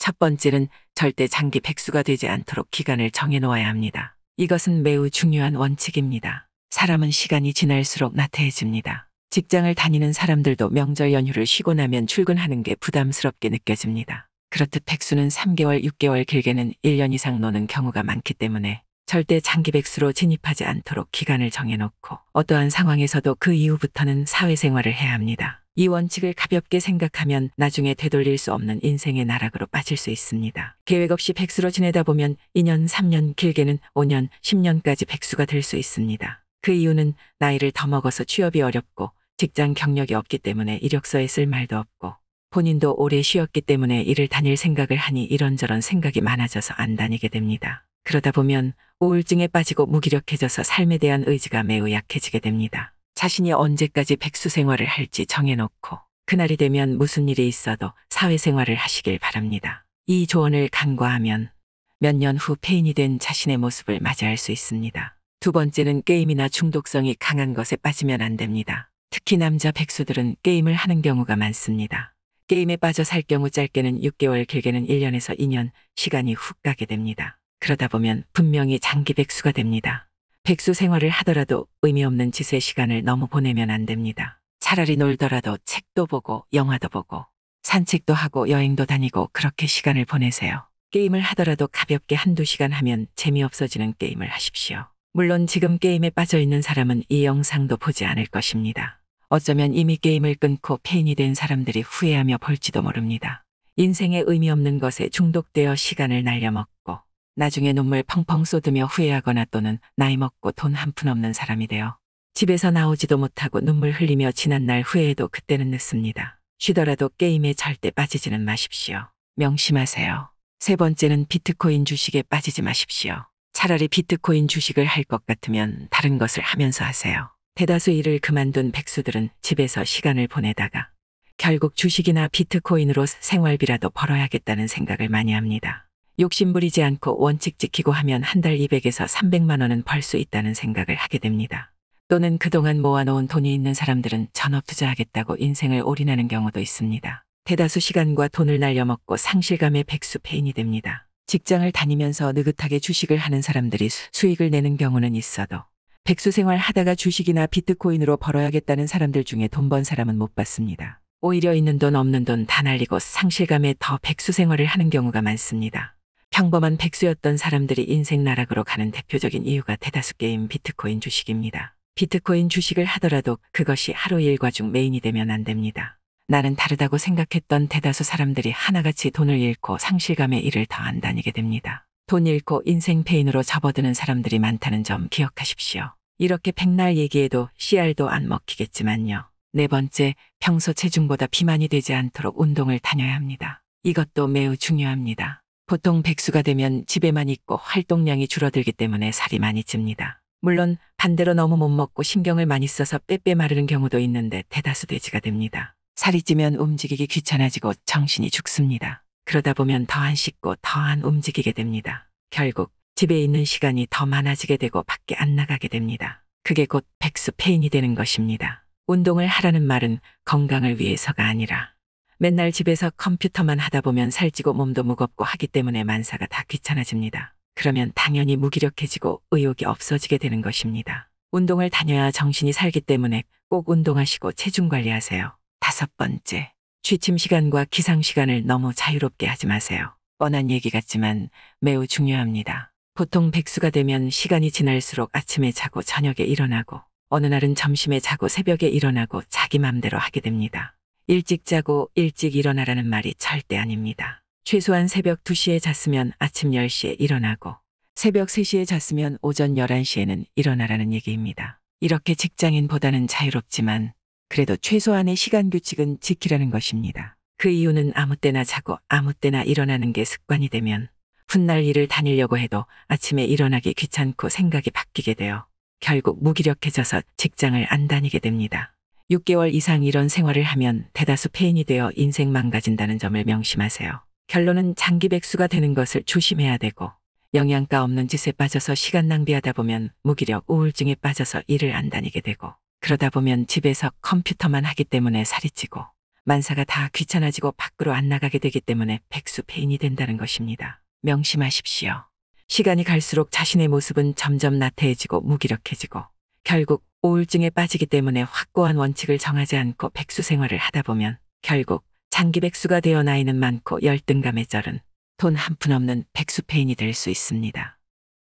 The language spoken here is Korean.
첫 번째는 절대 장기 백수가 되지 않도록 기간을 정해 놓아야 합니다. 이것은 매우 중요한 원칙입니다. 사람은 시간이 지날수록 나태해집니다. 직장을 다니는 사람들도 명절 연휴를 쉬고 나면 출근하는 게 부담스럽게 느껴집니다. 그렇듯 백수는 3개월, 6개월, 길게는 1년 이상 노는 경우가 많기 때문에 절대 장기 백수로 진입하지 않도록 기간을 정해놓고 어떠한 상황에서도 그 이후부터는 사회생활을 해야 합니다. 이 원칙을 가볍게 생각하면 나중에 되돌릴 수 없는 인생의 나락으로 빠질 수 있습니다. 계획 없이 백수로 지내다 보면 2년, 3년, 길게는 5년, 10년까지 백수가 될 수 있습니다. 그 이유는 나이를 더 먹어서 취업이 어렵고 직장 경력이 없기 때문에 이력서에 쓸 말도 없고 본인도 오래 쉬었기 때문에 일을 다닐 생각을 하니 이런저런 생각이 많아져서 안 다니게 됩니다. 그러다 보면 우울증에 빠지고 무기력해져서 삶에 대한 의지가 매우 약해지게 됩니다. 자신이 언제까지 백수 생활을 할지 정해놓고 그날이 되면 무슨 일이 있어도 사회생활을 하시길 바랍니다. 이 조언을 간과하면 몇 년 후 폐인이 된 자신의 모습을 맞이할 수 있습니다. 두 번째는 게임이나 중독성이 강한 것에 빠지면 안 됩니다. 특히 남자 백수들은 게임을 하는 경우가 많습니다. 게임에 빠져 살 경우 짧게는 6개월, 길게는 1년에서 2년 시간이 훅 가게 됩니다. 그러다 보면 분명히 장기 백수가 됩니다. 백수 생활을 하더라도 의미 없는 짓에 시간을 너무 보내면 안 됩니다. 차라리 놀더라도 책도 보고 영화도 보고 산책도 하고 여행도 다니고 그렇게 시간을 보내세요. 게임을 하더라도 가볍게 한두 시간 하면 재미없어지는 게임을 하십시오. 물론 지금 게임에 빠져 있는 사람은 이 영상도 보지 않을 것입니다. 어쩌면 이미 게임을 끊고 폐인이 된 사람들이 후회하며 볼지도 모릅니다. 인생의 의미 없는 것에 중독되어 시간을 날려먹고 나중에 눈물 펑펑 쏟으며 후회하거나 또는 나이 먹고 돈 한 푼 없는 사람이 되어 집에서 나오지도 못하고 눈물 흘리며 지난 날 후회해도 그때는 늦습니다. 쉬더라도 게임에 절대 빠지지는 마십시오. 명심하세요. 세 번째는 비트코인 주식에 빠지지 마십시오. 차라리 비트코인 주식을 할 것 같으면 다른 것을 하면서 하세요. 대다수 일을 그만둔 백수들은 집에서 시간을 보내다가 결국 주식이나 비트코인으로 생활비라도 벌어야겠다는 생각을 많이 합니다. 욕심 부리지 않고 원칙 지키고 하면 한 달 200에서 300만 원은 벌 수 있다는 생각을 하게 됩니다. 또는 그동안 모아놓은 돈이 있는 사람들은 전업 투자하겠다고 인생을 올인하는 경우도 있습니다. 대다수 시간과 돈을 날려먹고 상실감에 백수 폐인이 됩니다. 직장을 다니면서 느긋하게 주식을 하는 사람들이 수익을 내는 경우는 있어도 백수 생활 하다가 주식이나 비트코인으로 벌어야겠다는 사람들 중에 돈 번 사람은 못 봤습니다. 오히려 있는 돈 없는 돈 다 날리고 상실감에 더 백수 생활을 하는 경우가 많습니다. 평범한 백수였던 사람들이 인생 나락으로 가는 대표적인 이유가 대다수 게임 비트코인 주식입니다. 비트코인 주식을 하더라도 그것이 하루 일과 중 메인이 되면 안 됩니다. 나는 다르다고 생각했던 대다수 사람들이 하나같이 돈을 잃고 상실감에 일을 더 안 다니게 됩니다. 돈 잃고 인생 페인으로 접어드는 사람들이 많다는 점 기억하십시오. 이렇게 백날 얘기해도 씨알도 안 먹히겠지만요. 네 번째, 평소 체중보다 비만이 되지 않도록 운동을 다녀야 합니다. 이것도 매우 중요합니다. 보통 백수가 되면 집에만 있고 활동량이 줄어들기 때문에 살이 많이 찝니다. 물론 반대로 너무 못 먹고 신경을 많이 써서 빼빼 마르는 경우도 있는데 대다수 돼지가 됩니다. 살이 찌면 움직이기 귀찮아지고 정신이 죽습니다. 그러다 보면 더 안 씻고 더 안 움직이게 됩니다. 결국 집에 있는 시간이 더 많아지게 되고 밖에 안 나가게 됩니다. 그게 곧 백수 폐인이 되는 것입니다. 운동을 하라는 말은 건강을 위해서가 아니라 맨날 집에서 컴퓨터만 하다 보면 살찌고 몸도 무겁고 하기 때문에 만사가 다 귀찮아집니다. 그러면 당연히 무기력해지고 의욕이 없어지게 되는 것입니다. 운동을 다녀야 정신이 살기 때문에 꼭 운동하시고 체중 관리하세요. 다섯 번째, 취침 시간과 기상 시간을 너무 자유롭게 하지 마세요. 뻔한 얘기 같지만 매우 중요합니다. 보통 백수가 되면 시간이 지날수록 아침에 자고 저녁에 일어나고 어느 날은 점심에 자고 새벽에 일어나고 자기 맘대로 하게 됩니다. 일찍 자고 일찍 일어나라는 말이 절대 아닙니다. 최소한 새벽 2시에 잤으면 아침 10시에 일어나고 새벽 3시에 잤으면 오전 11시에는 일어나라는 얘기입니다. 이렇게 직장인보다는 자유롭지만 그래도 최소한의 시간 규칙은 지키라는 것입니다. 그 이유는 아무 때나 자고 아무 때나 일어나는 게 습관이 되면 훗날 일을 다니려고 해도 아침에 일어나기 귀찮고 생각이 바뀌게 되어 결국 무기력해져서 직장을 안 다니게 됩니다. 6개월 이상 이런 생활을 하면 대다수 폐인이 되어 인생 망가진다는 점을 명심하세요. 결론은 장기 백수가 되는 것을 조심해야 되고 영양가 없는 짓에 빠져서 시간 낭비하다 보면 무기력, 우울증에 빠져서 일을 안 다니게 되고 그러다 보면 집에서 컴퓨터만 하기 때문에 살이 찌고 만사가 다 귀찮아지고 밖으로 안 나가게 되기 때문에 백수페인이 된다는 것입니다. 명심하십시오. 시간이 갈수록 자신의 모습은 점점 나태해지고 무기력해지고 결국 우울증에 빠지기 때문에 확고한 원칙을 정하지 않고 백수 생활을 하다 보면 결국 장기 백수가 되어 나이는 많고 열등감에 절은 돈 한 푼 없는 백수페인이 될 수 있습니다.